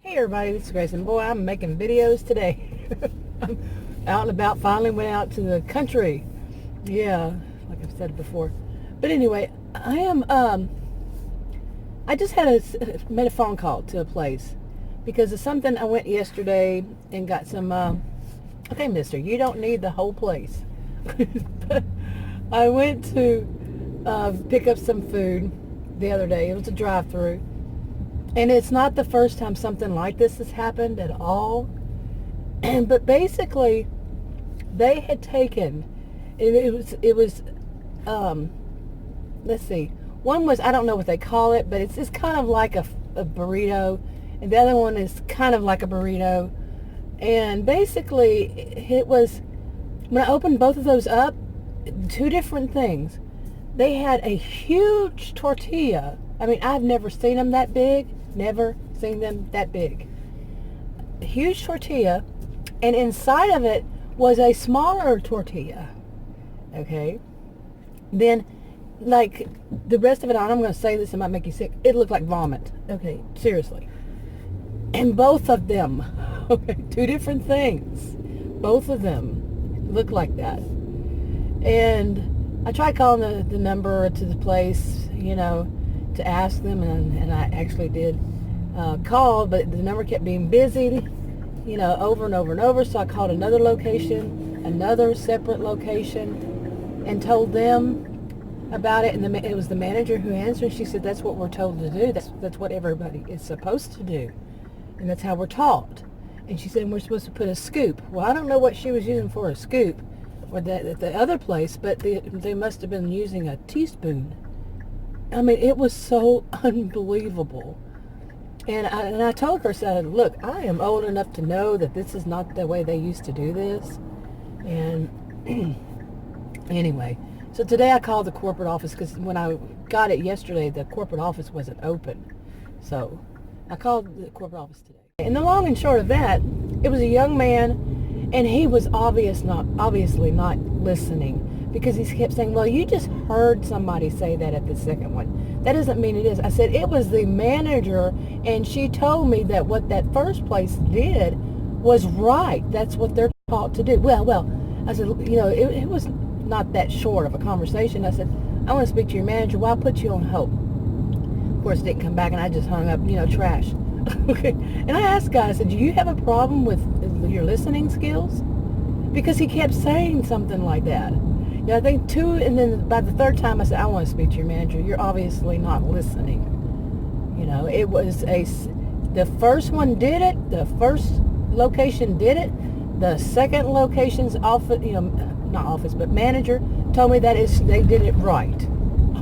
Hey everybody, this is Grace, and boy, I'm making videos today. I'm out and about. Finally went out to the country. Yeah, like I've said before. But anyway, I just made a phone call to a place because of something. I went yesterday and got some, okay mister, you don't need the whole place. But I went to pick up some food the other day. It was a drive-through. And it's not the first time something like this has happened at all. But basically, they had taken, let's see, one was, I don't know what they call it, but it's kind of like a burrito, and the other one is kind of like a burrito. And basically, it was, when I opened both of those up, two different things. They had a huge tortilla. I mean, I've never seen them that big. Never seen them that big. A huge tortilla, and inside of it was a smaller tortilla. Okay? Then, like, the rest of it, I'm going to say this, it might make you sick. It looked like vomit. Okay, seriously. And both of them, okay, two different things. Both of them look like that. And I tried calling the number to the place, to ask them, and I actually did call, but the number kept being busy, over and over and over. So I called another location, another separate location, and told them about it. And it was the manager who answered. She said, "That's what we're told to do. That's what everybody is supposed to do, and that's how we're taught." And she said, "We're supposed to put a scoop." Well, I don't know what she was using for a scoop, or the other place, but they must have been using a teaspoon. I mean, it was so unbelievable. And I told her, I said, "Look, I am old enough to know that this is not the way they used to do this." And anyway, so today I called the corporate office because when I got it yesterday, the corporate office wasn't open. So I called the corporate office today. And the long and short of that, it was a young man, and he was obviously not listening. Because he kept saying, "Well, you just heard somebody say that at the second one. That doesn't mean it is." I said, "It was the manager, and she told me that what that first place did was right. That's what they're taught to do." Well, I said, it was not that short of a conversation. I said, "I want to speak to your manager. Well, I'll put you on hold." Of course, it didn't come back, and I just hung up, trash. Okay. And I asked guy, I said, "Do you have a problem with your listening skills?" Because he kept saying something like that. I think two, and then by the third time I said, "I want to speak to your manager. You're obviously not listening." It was the first one did it, the first location did it, the second location's office, not office, but manager told me they did it right.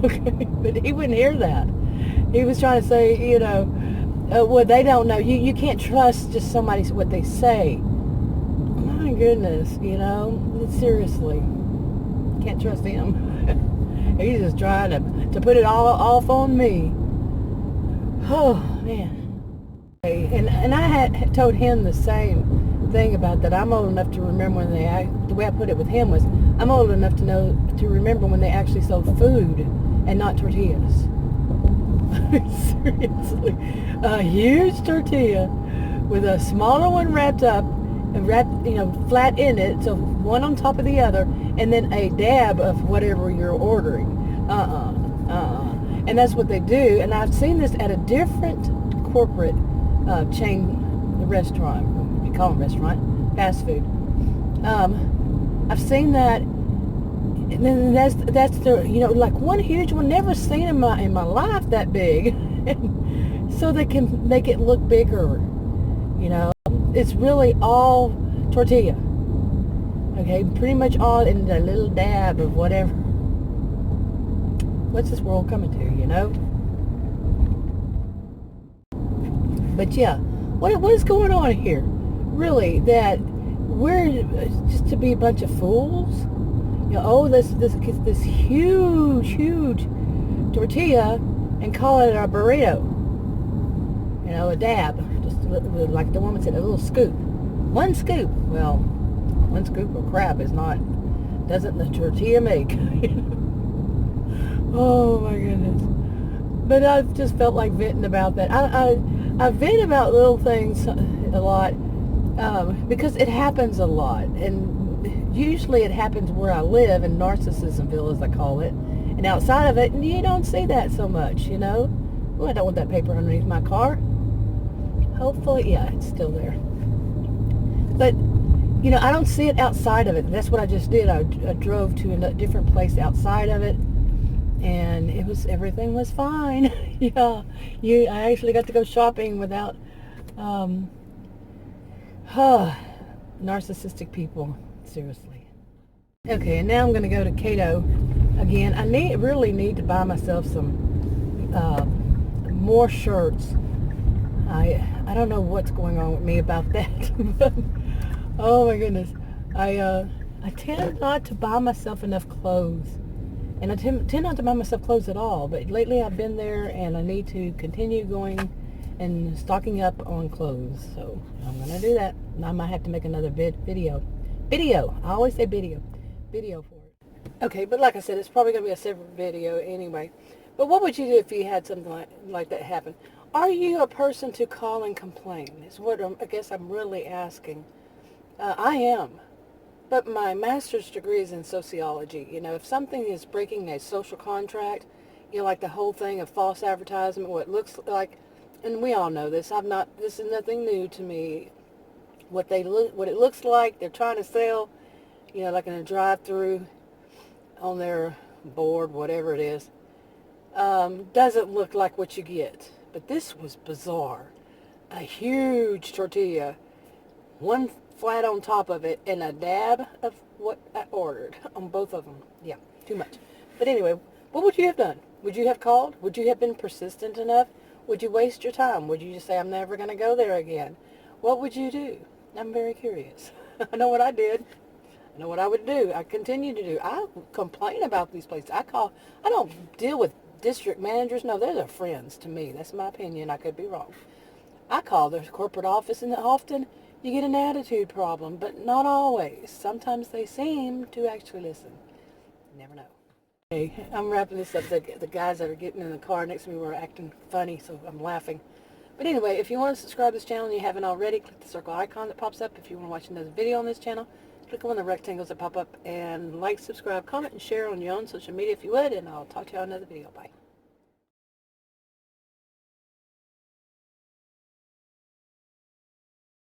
Okay, but he wouldn't hear that. He was trying to say, well, they don't know. You can't trust just somebody's what they say. My goodness, seriously. Can't trust him. He's just trying to put it all off on me. Oh man. And I had told him the same thing about that. I'm old enough to remember when the way I put it with him was, I'm old enough to remember when they actually sold food and not tortillas. Seriously, a huge tortilla with a smaller one wrapped up and flat in it, so one on top of the other, and then a dab of whatever you're ordering. And that's what they do. And I've seen this at a different corporate chain restaurant. You call them restaurant, fast food. I've seen that, and then that's the like one huge one. Never seen in my life that big. So they can make it look bigger. It's really all tortilla. Okay, pretty much all in the little dab of whatever. What's this world coming to, But yeah, what is going on here? Really, that we're just to be a bunch of fools? This huge tortilla and call it a burrito. A dab. Just like the woman said, a little scoop. One scoop. Well, one scoop of crap doesn't the tortilla make. Oh my goodness. But I just felt like venting about that. I vent about little things a lot because it happens a lot, and usually it happens where I live in Narcissismville, as I call it, and outside of it, you don't see that so much, you know. Oh, I don't want that paper underneath my car. Hopefully, yeah, it's still there. But, you know, I don't see it outside of it. That's what I just did. I drove to a different place outside of it, and everything was fine. Yeah, I actually got to go shopping without narcissistic people. Seriously. Okay, and now I'm going to go to Cato again. I really need to buy myself some more shirts. I don't know what's going on with me about that. But, oh my goodness. I tend not to buy myself enough clothes. And I tend not to buy myself clothes at all. But lately I've been there, and I need to continue going and stocking up on clothes. So I'm going to do that. I might have to make another video. Video. I always say video. Video for it. Okay, but like I said, it's probably going to be a separate video anyway. But what would you do if you had something like that happen? Are you a person to call and complain? Is what I guess I'm really asking. I am. But my master's degree is in sociology. You know, if something is breaking a social contract, you know, like the whole thing of false advertisement, what it looks like, and we all know this. This is nothing new to me. What it looks like they're trying to sell, you know, like in a drive-through on their board, whatever it is, doesn't look like what you get. But this was bizarre. A huge tortilla, one flat on top of it, and a dab of what I ordered on both of them. Yeah, too much. But anyway, what would you have done? Would you have called? Would you have been persistent enough? Would you waste your time? Would you just say, I'm never going to go there again? What would you do? I'm very curious. I know what I did. I know what I would do. I continue to do. I complain about these places. I don't deal with district managers. No, they're their friends to me. That's my opinion. I could be wrong. I call their corporate office, and often you get an attitude problem, but not always. Sometimes they seem to actually listen. You never know. Okay, I'm wrapping this up. The guys that are getting in the car next to me were acting funny, so I'm laughing. But anyway, if you want to subscribe to this channel and you haven't already, click the circle icon that pops up. If you want to watch another video on this channel, click on the rectangles that pop up, and like, subscribe, comment, and share on your own social media if you would, and I'll talk to you on another video. Bye.